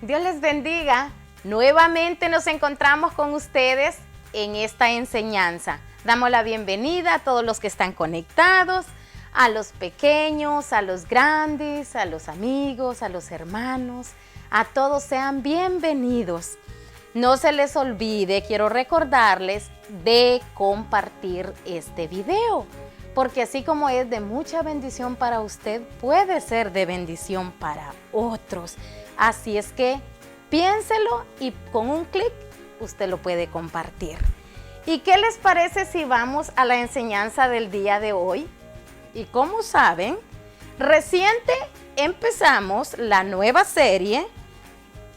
Dios les bendiga. Nuevamente nos encontramos con ustedes en esta enseñanza. Damos la bienvenida a todos los que están conectados, a los pequeños, a los grandes, a los amigos, a los hermanos. A todos sean bienvenidos. No se les olvide, quiero recordarles de compartir este video, porque así como es de mucha bendición para usted, puede ser de bendición para otros. Así es que piénselo y con un clic usted lo puede compartir. ¿Y qué les parece si vamos a la enseñanza del día de hoy? Y como saben, reciente empezamos la nueva serie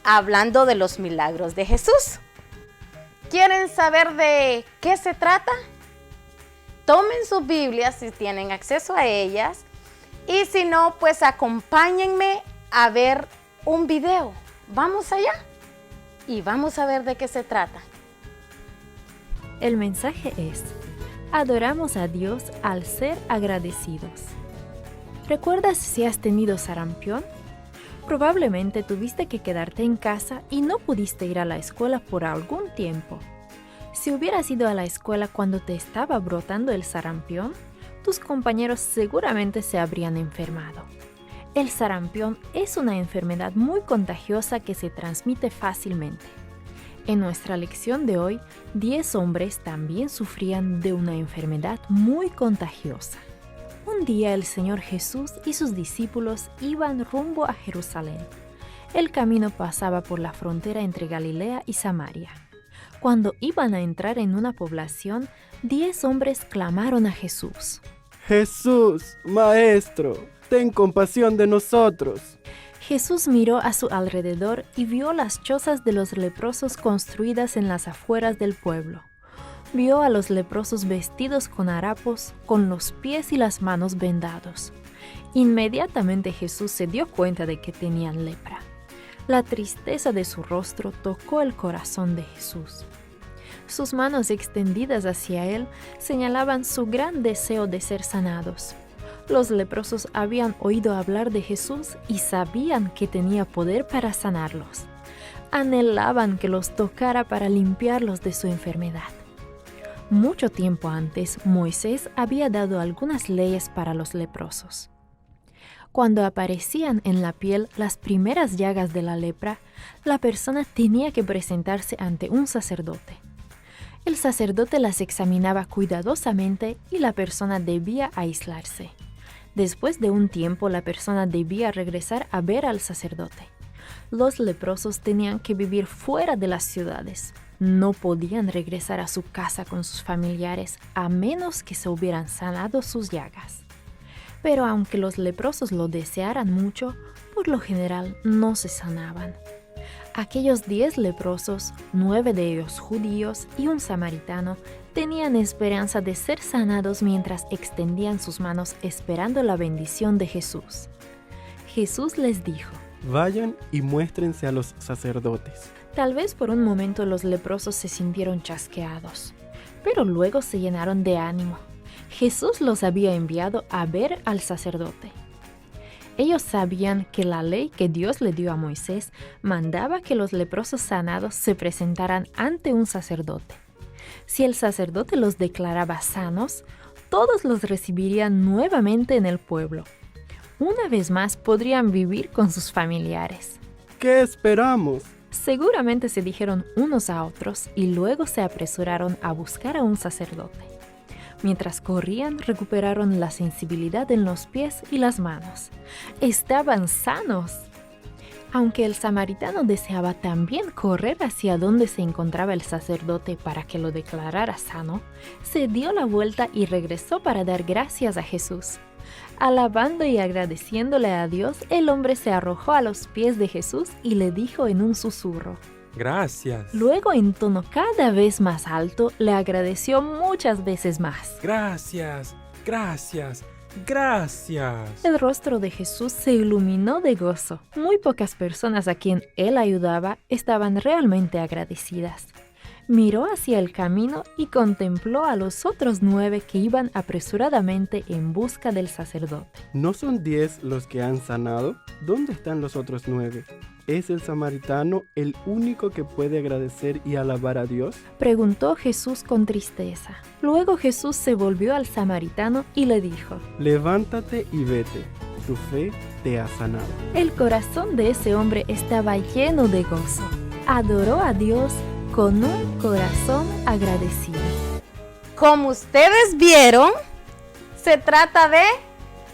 hablando de los milagros de Jesús. ¿Quieren saber de qué se trata? Tomen sus Biblias si tienen acceso a ellas y si no, pues acompáñenme a ver un video. Vamos allá y vamos a ver de qué se trata. El mensaje es: adoramos a Dios al ser agradecidos. ¿Recuerdas si has tenido sarampión? Probablemente tuviste que quedarte en casa y no pudiste ir a la escuela por algún tiempo. Si hubieras ido a la escuela cuando te estaba brotando el sarampión, tus compañeros seguramente se habrían enfermado. El sarampión es una enfermedad muy contagiosa que se transmite fácilmente. En nuestra lección de hoy, 10 hombres también sufrían de una enfermedad muy contagiosa. Un día el Señor Jesús y sus discípulos iban rumbo a Jerusalén. El camino pasaba por la frontera entre Galilea y Samaria. Cuando iban a entrar en una población, 10 hombres clamaron a Jesús: Jesús, Maestro, ten compasión de nosotros. Jesús miró a su alrededor y vio las chozas de los leprosos construidas en las afueras del pueblo. Vio a los leprosos vestidos con harapos, con los pies y las manos vendados. Inmediatamente Jesús se dio cuenta de que tenían lepra. La tristeza de su rostro tocó el corazón de Jesús. Sus manos extendidas hacia él señalaban su gran deseo de ser sanados. Los leprosos habían oído hablar de Jesús y sabían que tenía poder para sanarlos. Anhelaban que los tocara para limpiarlos de su enfermedad. Mucho tiempo antes, Moisés había dado algunas leyes para los leprosos. Cuando aparecían en la piel las primeras llagas de la lepra, la persona tenía que presentarse ante un sacerdote. El sacerdote las examinaba cuidadosamente y la persona debía aislarse. Después de un tiempo, la persona debía regresar a ver al sacerdote. Los leprosos tenían que vivir fuera de las ciudades. No podían regresar a su casa con sus familiares a menos que se hubieran sanado sus llagas. Pero aunque los leprosos lo desearan mucho, por lo general no se sanaban. Aquellos 10 leprosos, 9 de ellos judíos y un samaritano, tenían esperanza de ser sanados mientras extendían sus manos esperando la bendición de Jesús. Jesús les dijo: Vayan y muéstrense a los sacerdotes. Tal vez por un momento los leprosos se sintieron chasqueados, pero luego se llenaron de ánimo. Jesús los había enviado a ver al sacerdote. Ellos sabían que la ley que Dios le dio a Moisés mandaba que los leprosos sanados se presentaran ante un sacerdote. Si el sacerdote los declaraba sanos, todos los recibirían nuevamente en el pueblo. Una vez más podrían vivir con sus familiares. ¿Qué esperamos? Seguramente se dijeron unos a otros y luego se apresuraron a buscar a un sacerdote. Mientras corrían, recuperaron la sensibilidad en los pies y las manos. ¡Estaban sanos! Aunque el samaritano deseaba también correr hacia donde se encontraba el sacerdote para que lo declarara sano, se dio la vuelta y regresó para dar gracias a Jesús. Alabando y agradeciéndole a Dios, el hombre se arrojó a los pies de Jesús y le dijo en un susurro: Gracias. Luego, en tono cada vez más alto, le agradeció muchas veces más. Gracias, gracias, gracias. El rostro de Jesús se iluminó de gozo. Muy pocas personas a quien él ayudaba estaban realmente agradecidas. Miró hacia el camino y contempló a los otros 9 que iban apresuradamente en busca del sacerdote. ¿No son 10 los que han sanado? ¿Dónde están los otros 9? ¿Es el samaritano el único que puede agradecer y alabar a Dios? Preguntó Jesús con tristeza. Luego Jesús se volvió al samaritano y le dijo: Levántate y vete, tu fe te ha sanado. El corazón de ese hombre estaba lleno de gozo. Adoró a Dios con un corazón agradecido. Como ustedes vieron, se trata de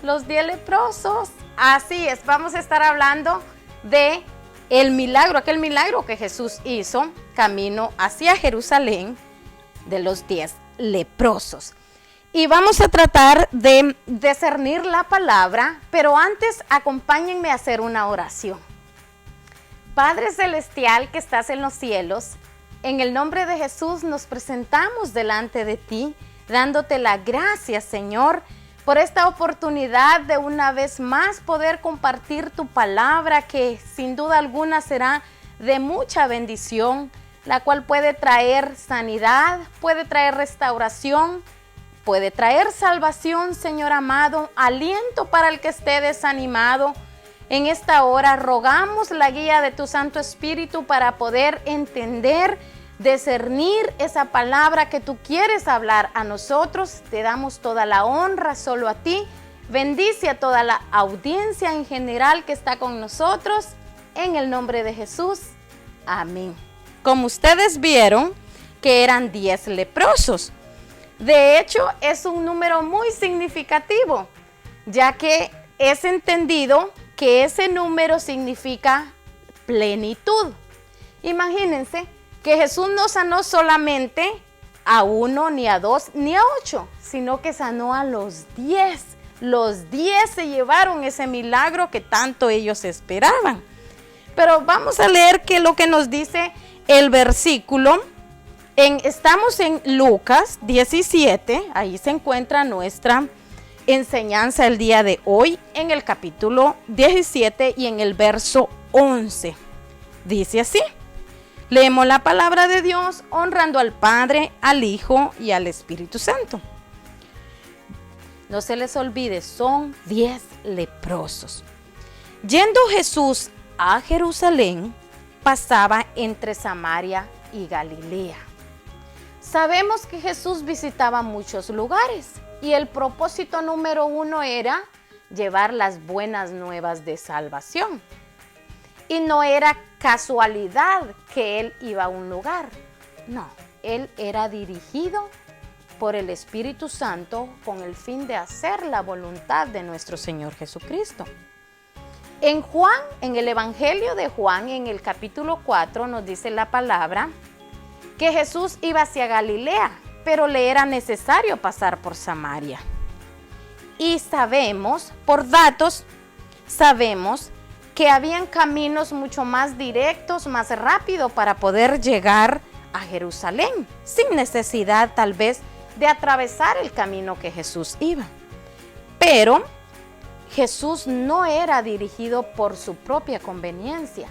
los 10 leprosos. Así es, vamos a estar hablando de el milagro, aquel milagro que Jesús hizo camino hacia Jerusalén, de los 10 leprosos. Y vamos a tratar de discernir la palabra, pero antes acompáñenme a hacer una oración. Padre Celestial que estás en los cielos, en el nombre de Jesús nos presentamos delante de ti, dándote las gracias, Señor, por esta oportunidad de una vez más poder compartir tu palabra, que sin duda alguna será de mucha bendición, la cual puede traer sanidad, puede traer restauración, puede traer salvación, Señor amado, aliento para el que esté desanimado. En esta hora rogamos la guía de tu Santo Espíritu para poder entender, discernir esa palabra que tú quieres hablar a nosotros. Te damos toda la honra solo a ti. Bendice a toda la audiencia en general que está con nosotros. En el nombre de Jesús. Amén. Como ustedes vieron que eran 10 leprosos. De hecho, es un número muy significativo, ya que es entendido que ese número significa plenitud. Imagínense que Jesús no sanó solamente a 1, ni a 2, ni a 8, sino que sanó a los 10. Los 10 se llevaron ese milagro que tanto ellos esperaban. Pero vamos a leer que lo que nos dice el versículo. Estamos en Lucas 17, ahí se encuentra nuestra enseñanza el día de hoy, en el capítulo 17 y en el verso 11. Dice así: leemos la palabra de Dios honrando al Padre, al Hijo y al Espíritu Santo. No se les olvide, son 10 leprosos. Yendo Jesús a Jerusalén, pasaba entre Samaria y Galilea. Sabemos que Jesús visitaba muchos lugares y el propósito número 1 era llevar las buenas nuevas de salvación. Y no era casualidad que él iba a un lugar. No, él era dirigido por el Espíritu Santo con el fin de hacer la voluntad de nuestro Señor Jesucristo. En Juan, en el Evangelio de Juan, en el capítulo 4, nos dice la palabra que Jesús iba hacia Galilea, pero le era necesario pasar por Samaria. Y sabemos, por datos, sabemos que habían caminos mucho más directos, más rápidos para poder llegar a Jerusalén, sin necesidad tal vez de atravesar el camino que Jesús iba. Pero Jesús no era dirigido por su propia conveniencia,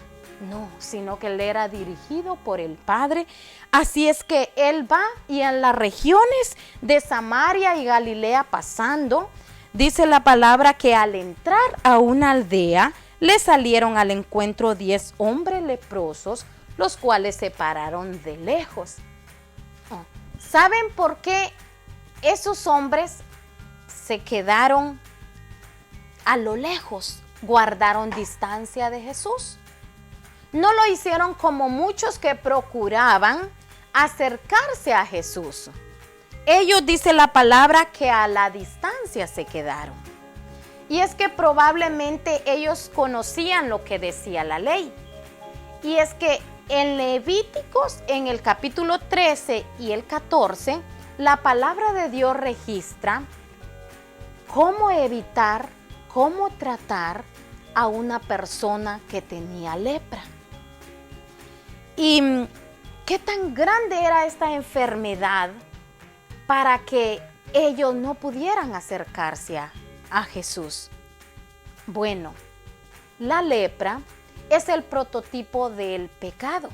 no, sino que él era dirigido por el Padre. Así es que él va y en las regiones de Samaria y Galilea pasando, dice la palabra que al entrar a una aldea, le salieron al encuentro 10 hombres leprosos, los cuales se pararon de lejos. ¿Saben por qué esos hombres se quedaron a lo lejos, guardaron distancia de Jesús? No lo hicieron como muchos que procuraban acercarse a Jesús. Ellos, dice la palabra, que a la distancia se quedaron. Y es que probablemente ellos conocían lo que decía la ley. Y es que en Levíticos, en el capítulo 13 y el 14, la palabra de Dios registra cómo evitar, cómo tratar a una persona que tenía lepra. Y qué tan grande era esta enfermedad para que ellos no pudieran acercarse a Jesús. Bueno, la lepra es el prototipo del pecado.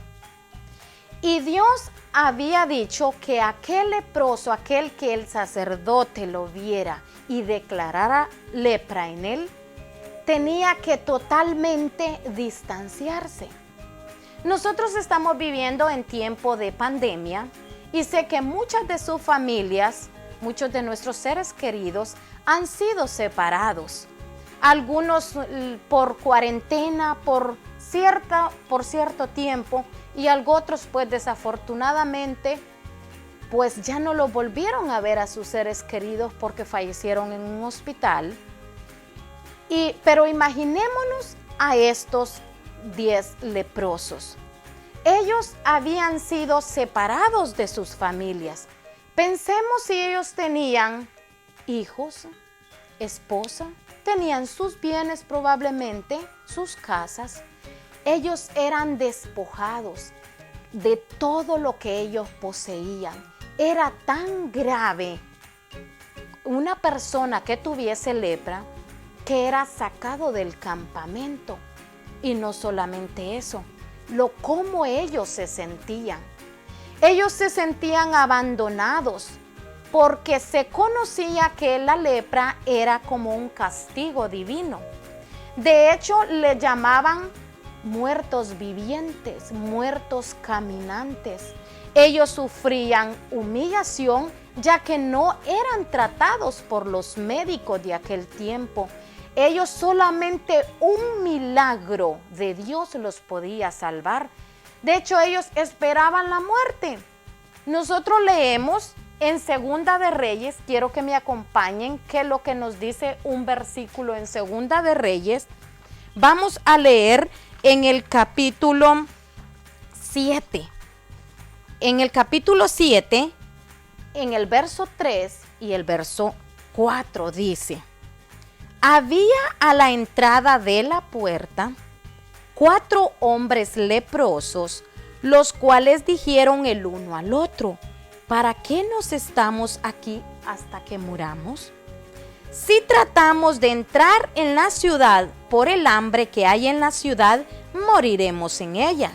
Y Dios había dicho que aquel leproso, aquel que el sacerdote lo viera y declarara lepra en él, tenía que totalmente distanciarse. Nosotros estamos viviendo en tiempo de pandemia y sé que muchas de sus familias, muchos de nuestros seres queridos han sido separados. Algunos por cuarentena, por cierto tiempo, y otros pues desafortunadamente pues ya no lo volvieron a ver a sus seres queridos porque fallecieron en un hospital. Pero imaginémonos a estos 10 leprosos. Ellos habían sido separados de sus familias. Pensemos si ellos tenían hijos, esposa, tenían sus bienes probablemente, sus casas. Ellos eran despojados de todo lo que ellos poseían. Era tan grave una persona que tuviese lepra que era sacado del campamento. Y no solamente eso, cómo ellos se sentían. Ellos se sentían abandonados porque se conocía que la lepra era como un castigo divino. De hecho, le llamaban muertos vivientes, muertos caminantes. Ellos sufrían humillación ya que no eran tratados por los médicos de aquel tiempo. Ellos solamente un milagro de Dios los podía salvar. De hecho, ellos esperaban la muerte. Nosotros leemos en Segunda de Reyes, quiero que me acompañen, que es lo que nos dice un versículo en Segunda de Reyes. Vamos a leer en el capítulo 7. En el capítulo 7, en el verso 3 y el verso 4 dice: había a la entrada de la puerta 4 hombres leprosos, los cuales dijeron el uno al otro: ¿para qué nos estamos aquí hasta que muramos? Si tratamos de entrar en la ciudad por el hambre que hay en la ciudad, moriremos en ella.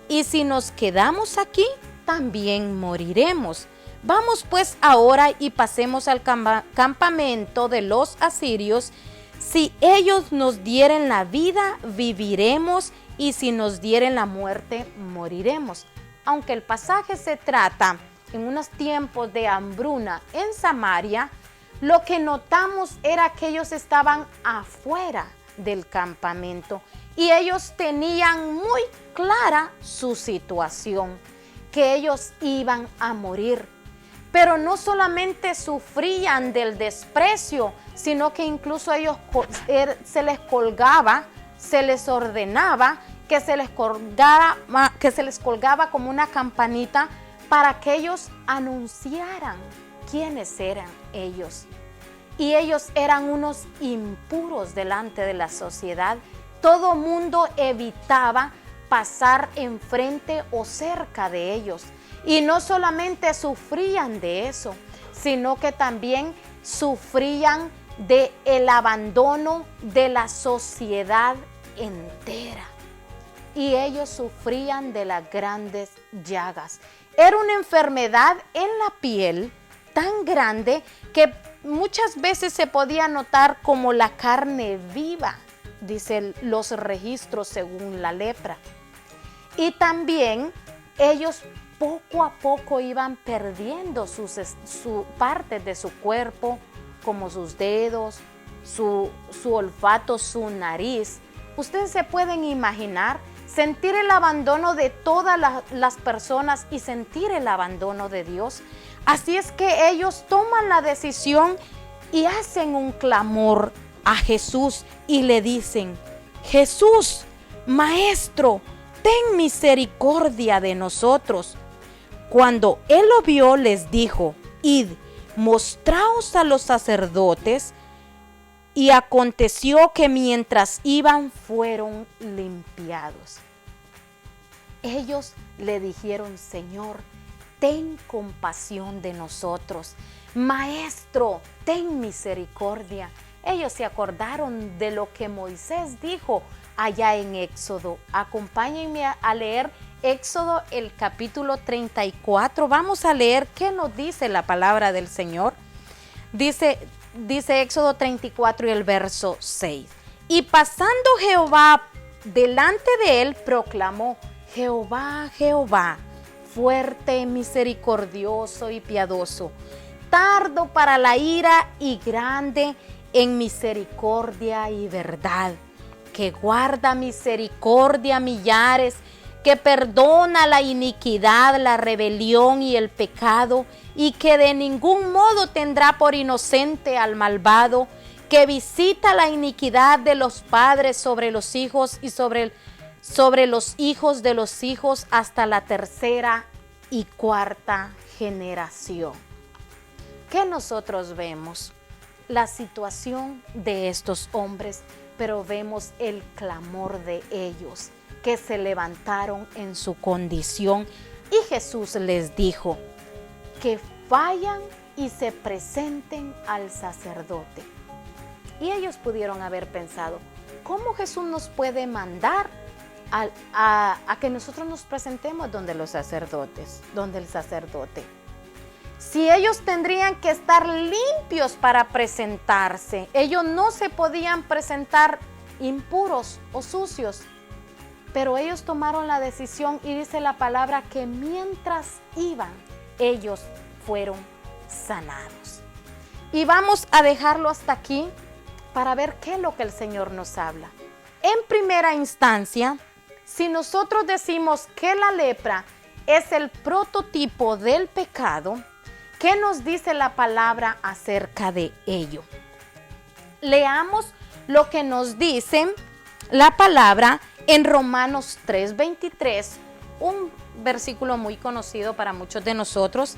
Y si nos quedamos aquí, también moriremos. Vamos pues ahora y pasemos al campamento de los asirios. Si ellos nos dieren la vida, viviremos, y si nos dieren la muerte, moriremos. Aunque el pasaje se trata en unos tiempos de hambruna en Samaria, lo que notamos era que ellos estaban afuera del campamento y ellos tenían muy clara su situación, que ellos iban a morir. Pero no solamente sufrían del desprecio, sino que incluso ellos se les colgaba, se les ordenaba que se les colgaba como una campanita para que ellos anunciaran quiénes eran ellos. Y ellos eran unos impuros delante de la sociedad. Todo mundo evitaba pasar enfrente o cerca de ellos. Y no solamente sufrían de eso, sino que también sufrían del abandono de la sociedad entera. Y ellos sufrían de las grandes llagas. Era una enfermedad en la piel tan grande que muchas veces se podía notar como la carne viva, dicen los registros según la lepra. Y también ellos poco a poco iban perdiendo su parte de su cuerpo, como sus dedos, su olfato, su nariz. Ustedes se pueden imaginar sentir el abandono de todas las personas y sentir el abandono de Dios. Así es que ellos toman la decisión y hacen un clamor a Jesús y le dicen: Jesús, Maestro, ten misericordia de nosotros. Cuando él lo vio, les dijo: id, mostraos a los sacerdotes. Y aconteció que mientras iban, fueron limpiados. Ellos le dijeron: Señor, ten compasión de nosotros. Maestro, ten misericordia. Ellos se acordaron de lo que Moisés dijo allá en Éxodo. Acompáñenme a leer Éxodo, el capítulo 34. Vamos a leer qué nos dice la palabra del Señor. Dice Éxodo 34 y el verso 6. Y pasando Jehová delante de él, proclamó: Jehová, Jehová, fuerte, misericordioso y piadoso, tardo para la ira y grande en misericordia y verdad, que guarda misericordia a millares, que perdona la iniquidad, la rebelión y el pecado, y que de ningún modo tendrá por inocente al malvado, que visita la iniquidad de los padres sobre los hijos y sobre los hijos de los hijos hasta la tercera y cuarta generación. ¿Qué nosotros vemos? La situación de estos hombres, pero vemos el clamor de ellos, que se levantaron en su condición, y Jesús les dijo que vayan y se presenten al sacerdote. Y ellos pudieron haber pensado: ¿cómo Jesús nos puede mandar a que nosotros nos presentemos donde el sacerdote? Si ellos tendrían que estar limpios para presentarse, ellos no se podían presentar impuros o sucios. Pero ellos tomaron la decisión, y dice la palabra que mientras iban, ellos fueron sanados. Y vamos a dejarlo hasta aquí para ver qué es lo que el Señor nos habla. En primera instancia, si nosotros decimos que la lepra es el prototipo del pecado, ¿qué nos dice la palabra acerca de ello? Leamos lo que nos dice la palabra en Romanos 3:23, un versículo muy conocido para muchos de nosotros.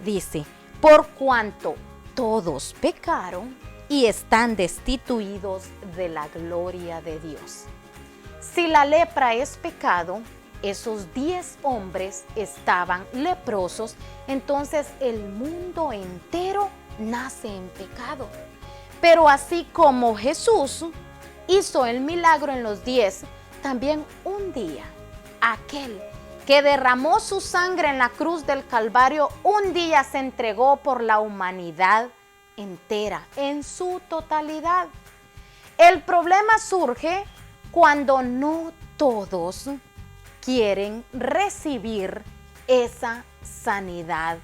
Dice: por cuanto todos pecaron y están destituidos de la gloria de Dios. Si la lepra es pecado, esos 10 hombres estaban leprosos, entonces el mundo entero nace en pecado. Pero así como Jesús hizo el milagro en los 10, también un día aquel que derramó su sangre en la cruz del Calvario, un día se entregó por la humanidad entera, en su totalidad. El problema surge cuando no todos quieren recibir esa sanidad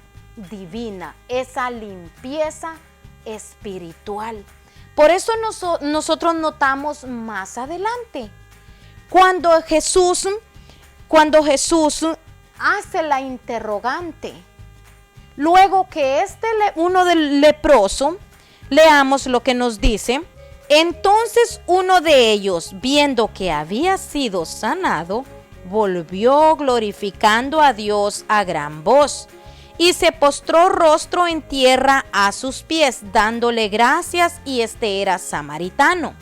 divina, esa limpieza espiritual. Por eso nosotros notamos más adelante, cuando Jesús hace la interrogante, luego que uno del leproso, leamos lo que nos dice. Entonces uno de ellos, viendo que había sido sanado, volvió glorificando a Dios a gran voz, y se postró rostro en tierra a sus pies, dándole gracias, y este era samaritano.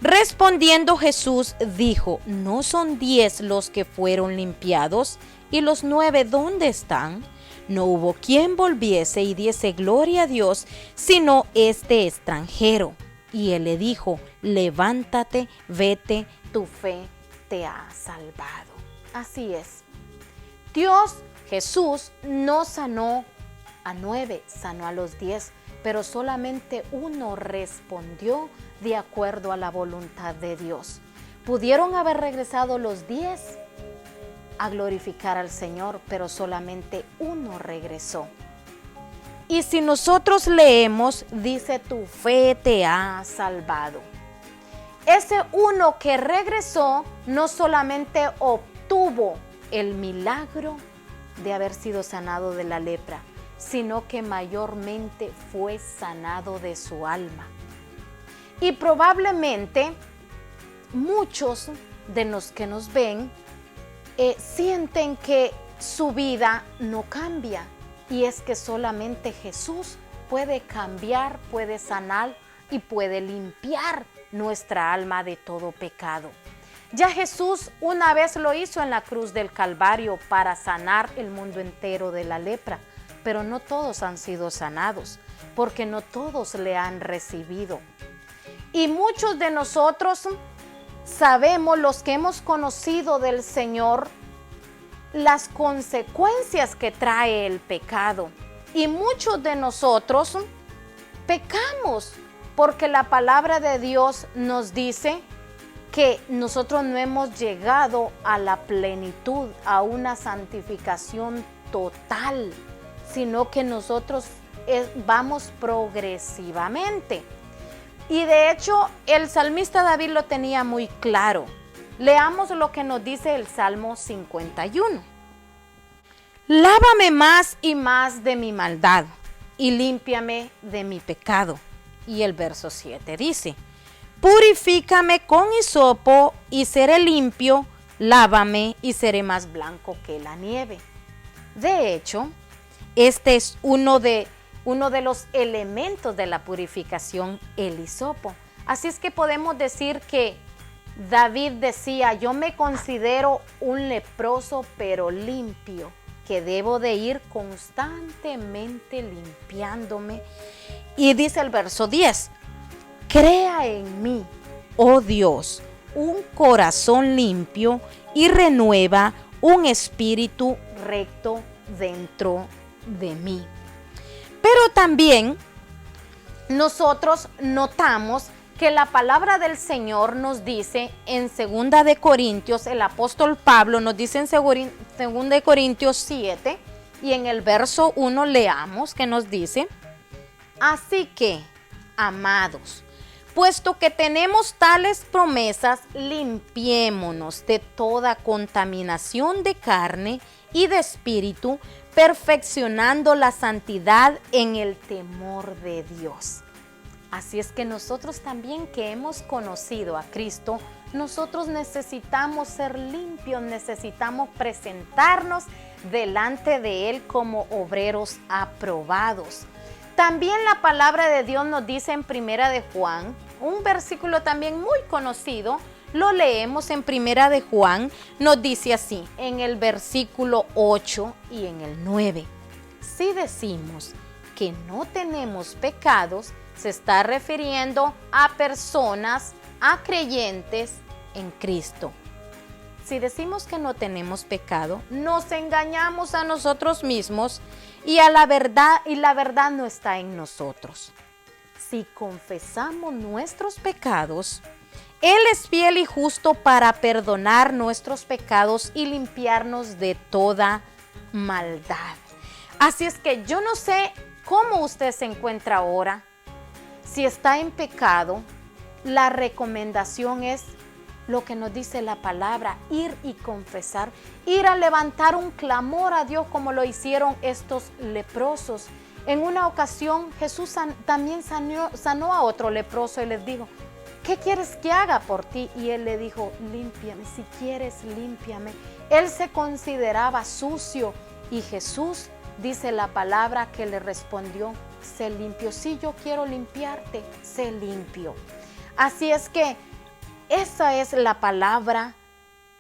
Respondiendo Jesús dijo: ¿no son 10 los que fueron limpiados? ¿Y los 9 dónde están? No hubo quien volviese y diese gloria a Dios, sino este extranjero. Y él le dijo: levántate, vete, tu fe te ha salvado. Así es. Jesús no sanó a 9, sanó a los 10, pero solamente uno respondió de acuerdo a la voluntad de Dios. Pudieron haber regresado los 10 a glorificar al Señor, pero solamente uno regresó. Y si nosotros leemos, dice: tu fe te ha salvado. Ese uno que regresó no solamente obtuvo el milagro de haber sido sanado de la lepra, sino que mayormente fue sanado de su alma. Y probablemente muchos de los que nos ven sienten que su vida no cambia, y es que solamente Jesús puede cambiar, puede sanar y puede limpiar nuestra alma de todo pecado. Ya Jesús una vez lo hizo en la cruz del Calvario para sanar el mundo entero de la lepra, pero no todos han sido sanados, porque no todos le han recibido. Y muchos de nosotros sabemos, los que hemos conocido del Señor, las consecuencias que trae el pecado. Y muchos de nosotros pecamos porque la palabra de Dios nos dice que nosotros no hemos llegado a la plenitud, a una santificación total, sino que nosotros vamos progresivamente. Y de hecho, el salmista David lo tenía muy claro. Leamos lo que nos dice el Salmo 51. Lávame más y más de mi maldad y límpiame de mi pecado. Y el verso 7 dice: purifícame con hisopo y seré limpio, lávame y seré más blanco que la nieve. De hecho, este es uno de los elementos de la purificación, el hisopo. Así es que podemos decir que David decía: yo me considero un leproso pero limpio, que debo de ir constantemente limpiándome. Y dice el verso 10: crea en mí, oh Dios, un corazón limpio y renueva un espíritu recto dentro de mí. Pero también nosotros notamos que la palabra del Señor nos dice en 2 de Corintios, el apóstol Pablo nos dice en 2 de Corintios 7, y en el verso 1 leamos que nos dice: así que, amados, puesto que tenemos tales promesas, limpiémonos de toda contaminación de carne y de espíritu, perfeccionando la santidad en el temor de Dios. Así es que nosotros también, que hemos conocido a Cristo, nosotros necesitamos ser limpios, necesitamos presentarnos delante de Él como obreros aprobados. También la palabra de Dios nos dice en 1 de Juan, un versículo también muy conocido, lo leemos en 1 de Juan, nos dice así, en el versículo 8 y en el 9. Si decimos que no tenemos pecados, se está refiriendo a personas, a creyentes en Cristo. Si decimos que no tenemos pecado, nos engañamos a nosotros mismos y la verdad no está en nosotros. Si confesamos nuestros pecados, Él es fiel y justo para perdonar nuestros pecados y limpiarnos de toda maldad. Así es que yo no sé cómo usted se encuentra ahora. Si está en pecado, la recomendación es lo que nos dice la palabra: ir y confesar, ir a levantar un clamor a Dios como lo hicieron estos leprosos. En una ocasión Jesús también sanó a otro leproso y les dijo: ¿qué quieres que haga por ti? Y él le dijo: límpiame, si quieres límpiame. Él se consideraba sucio y Jesús, dice la palabra, que le respondió: sé limpio. Sí, yo quiero limpiarte, sé limpio. Así es que esa es la palabra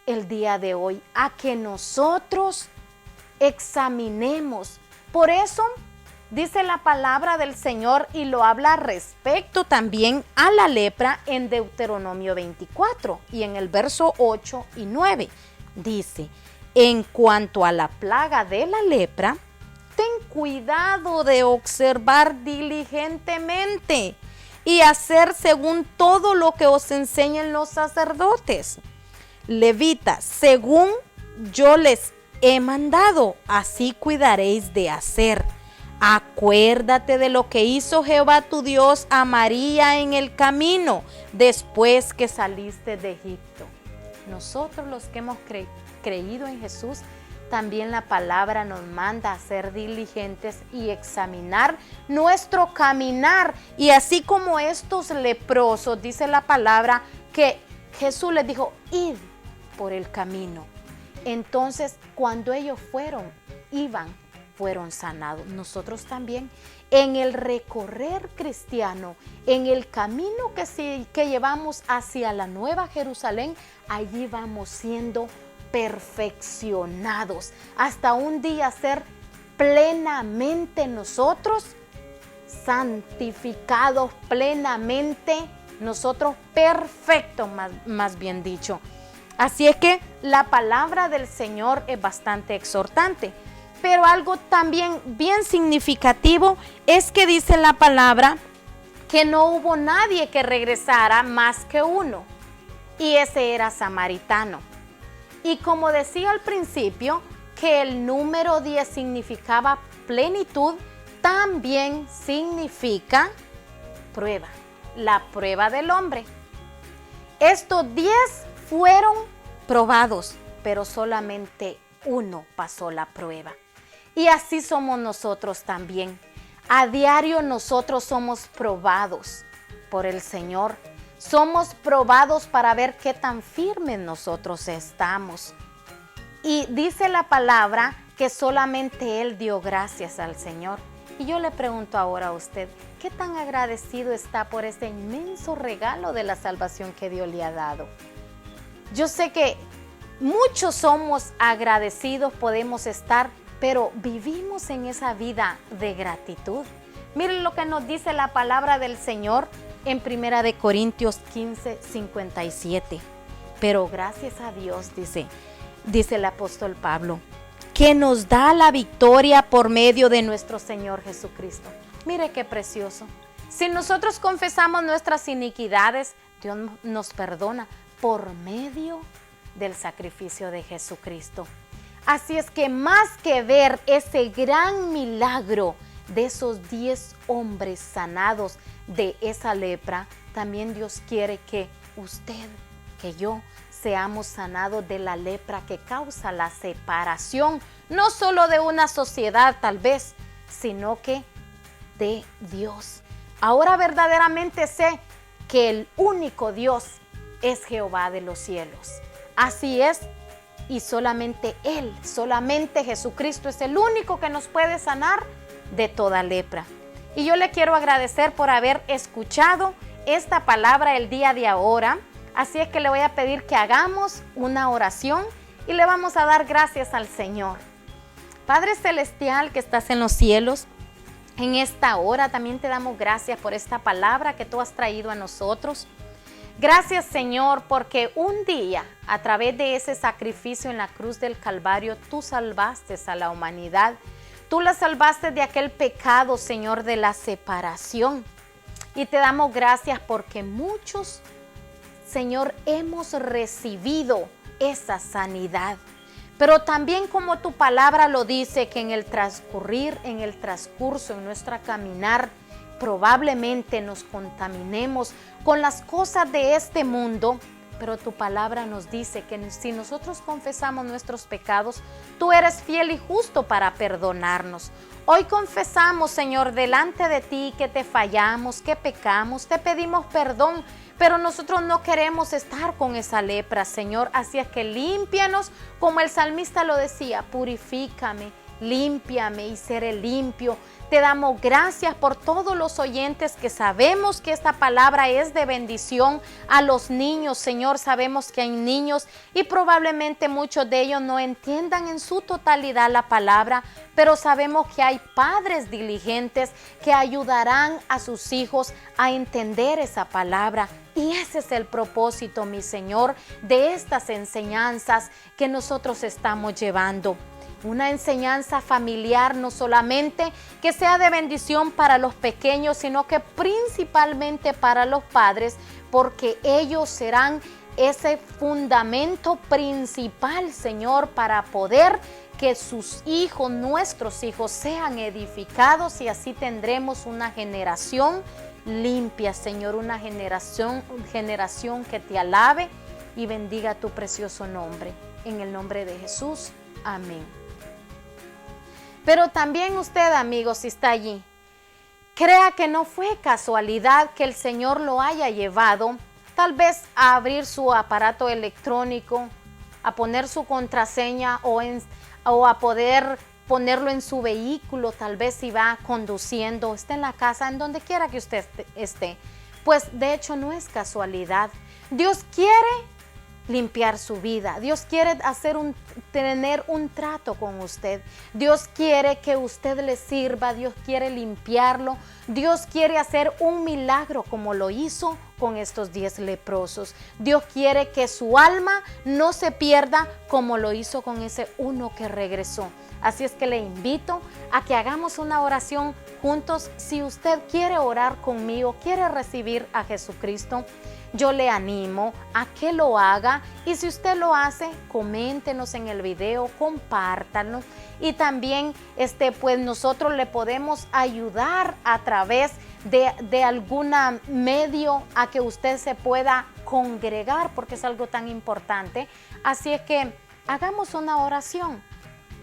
el día de hoy, a que nosotros examinemos. Por eso dice la palabra del Señor, y lo habla respecto también a la lepra en Deuteronomio 24 y en el verso 8 y 9. Dice: en cuanto a la plaga de la lepra, ten cuidado de observar diligentemente y hacer según todo lo que os enseñen los sacerdotes, levitas, según yo les he mandado, así cuidaréis de hacer. Acuérdate de lo que hizo Jehová tu Dios a María en el camino después que saliste de Egipto. Nosotros, los que hemos creído en Jesús, también la palabra nos manda a ser diligentes y examinar nuestro caminar. Y así como estos leprosos, dice la palabra que Jesús les dijo: id por el camino. Entonces, cuando ellos fueron sanados. Nosotros también, en el recorrer cristiano, en el camino que llevamos hacia la Nueva Jerusalén, allí vamos siendo perfeccionados, hasta un día ser plenamente nosotros santificados, plenamente nosotros perfectos, más bien dicho. Así es que la palabra del Señor es bastante exhortante. Pero algo también bien significativo es que dice la palabra que no hubo nadie que regresara más que uno. Y ese era samaritano. Y como decía al principio, que el número 10 significaba plenitud, también significa prueba, la prueba del hombre. Estos 10 fueron probados, pero solamente uno pasó la prueba. Y así somos nosotros también. A diario nosotros somos probados por el Señor. Somos probados para ver qué tan firmes nosotros estamos. Y dice la palabra que solamente Él dio gracias al Señor. Y yo le pregunto ahora a usted, ¿qué tan agradecido está por ese inmenso regalo de la salvación que Dios le ha dado? Yo sé que muchos somos agradecidos, podemos estar, pero vivimos en esa vida de gratitud. Miren lo que nos dice la palabra del Señor en 1 Corintios 15, 57. Pero gracias a Dios, dice el apóstol Pablo, que nos da la victoria por medio de nuestro Señor Jesucristo. Mire qué precioso. Si nosotros confesamos nuestras iniquidades, Dios nos perdona por medio del sacrificio de Jesucristo. Así es que más que ver ese gran milagro de esos 10 hombres sanados de esa lepra, también Dios quiere que usted, que yo, seamos sanados de la lepra que causa la separación, no solo de una sociedad tal vez, sino que de Dios. Ahora verdaderamente sé que el único Dios es Jehová de los cielos. Así es, y solamente Él, solamente Jesucristo es el único que nos puede sanar de toda lepra. Y yo le quiero agradecer por haber escuchado esta palabra el día de ahora. Así es que le voy a pedir que hagamos una oración y le vamos a dar gracias al Señor. Padre Celestial que estás en los cielos, en esta hora también te damos gracias por esta palabra que tú has traído a nosotros. Gracias, Señor, porque un día, a través de ese sacrificio en la cruz del Calvario, tú salvaste a la humanidad. Tú la salvaste de aquel pecado, Señor, de la separación. Y te damos gracias porque muchos, Señor, hemos recibido esa sanidad. Pero también como tu palabra lo dice, que en el transcurso, en nuestra caminar, probablemente nos contaminemos con las cosas de este mundo, pero tu palabra nos dice que si nosotros confesamos nuestros pecados, tú eres fiel y justo para perdonarnos. Hoy confesamos, Señor, delante de ti que te fallamos, que pecamos, te pedimos perdón, pero nosotros no queremos estar con esa lepra, Señor. Así es que límpianos, como el salmista lo decía, purifícame, límpiame y seré limpio. Te damos gracias por todos los oyentes que sabemos que esta palabra es de bendición a los niños, Señor. Sabemos que hay niños y probablemente muchos de ellos no entiendan en su totalidad la palabra, pero sabemos que hay padres diligentes que ayudarán a sus hijos a entender esa palabra. Y ese es el propósito, mi Señor, de estas enseñanzas que nosotros estamos llevando. Una enseñanza familiar, no solamente que sea de bendición para los pequeños, sino que principalmente para los padres, porque ellos serán ese fundamento principal, Señor, para poder que sus hijos, nuestros hijos, sean edificados y así tendremos una generación limpia, Señor, una generación que te alabe y bendiga tu precioso nombre. En el nombre de Jesús, amén. Pero también usted, amigo, si está allí, crea que no fue casualidad que el Señor lo haya llevado, tal vez a abrir su aparato electrónico, a poner su contraseña o a poder ponerlo en su vehículo, tal vez si va conduciendo, está en la casa, en donde quiera que usted esté. Pues de hecho no es casualidad. Dios quiere limpiar su vida. Dios quiere tener un trato con usted. Dios quiere que usted le sirva. Dios quiere limpiarlo. Dios quiere hacer un milagro como lo hizo con con estos 10 leprosos. Dios quiere que su alma no se pierda como lo hizo con ese uno que regresó. Así es que le invito a que hagamos una oración juntos. Si usted quiere orar conmigo, quiere recibir a Jesucristo, yo le animo a que lo haga, y si usted lo hace, coméntenos en el video, compártanlo, y también pues nosotros le podemos ayudar a través de algún medio a que usted se pueda congregar, porque es algo tan importante. Así es que hagamos una oración.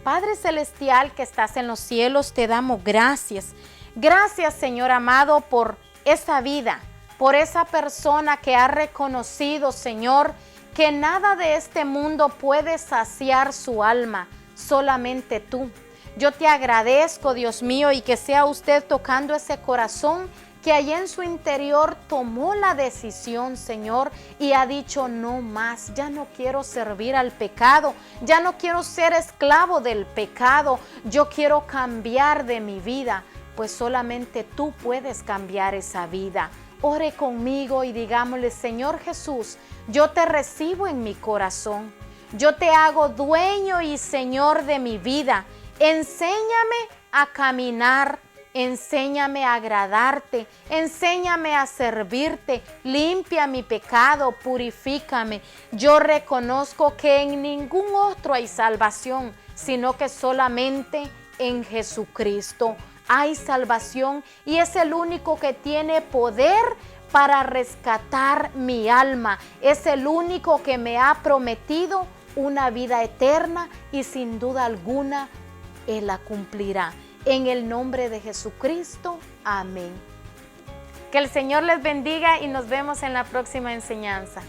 Padre Celestial que estás en los cielos, te damos gracias. Gracias, Señor amado, por esa vida, por esa persona que ha reconocido, Señor, que nada de este mundo puede saciar su alma, solamente tú. Yo te agradezco, Dios mío, y que sea usted tocando ese corazón que allá en su interior tomó la decisión, Señor, y ha dicho: no más, ya no quiero servir al pecado, ya no quiero ser esclavo del pecado, yo quiero cambiar de mi vida, pues solamente tú puedes cambiar esa vida. Ore conmigo y digámosle: Señor Jesús, yo te recibo en mi corazón, yo te hago dueño y Señor de mi vida. Enséñame a caminar, enséñame a agradarte, enséñame a servirte, limpia mi pecado, purifícame. Yo reconozco que en ningún otro hay salvación, sino que solamente en Jesucristo hay salvación, y es el único que tiene poder para rescatar mi alma. Es el único que me ha prometido una vida eterna, y sin duda alguna Él la cumplirá. En el nombre de Jesucristo, amén. Que el Señor les bendiga y nos vemos en la próxima enseñanza.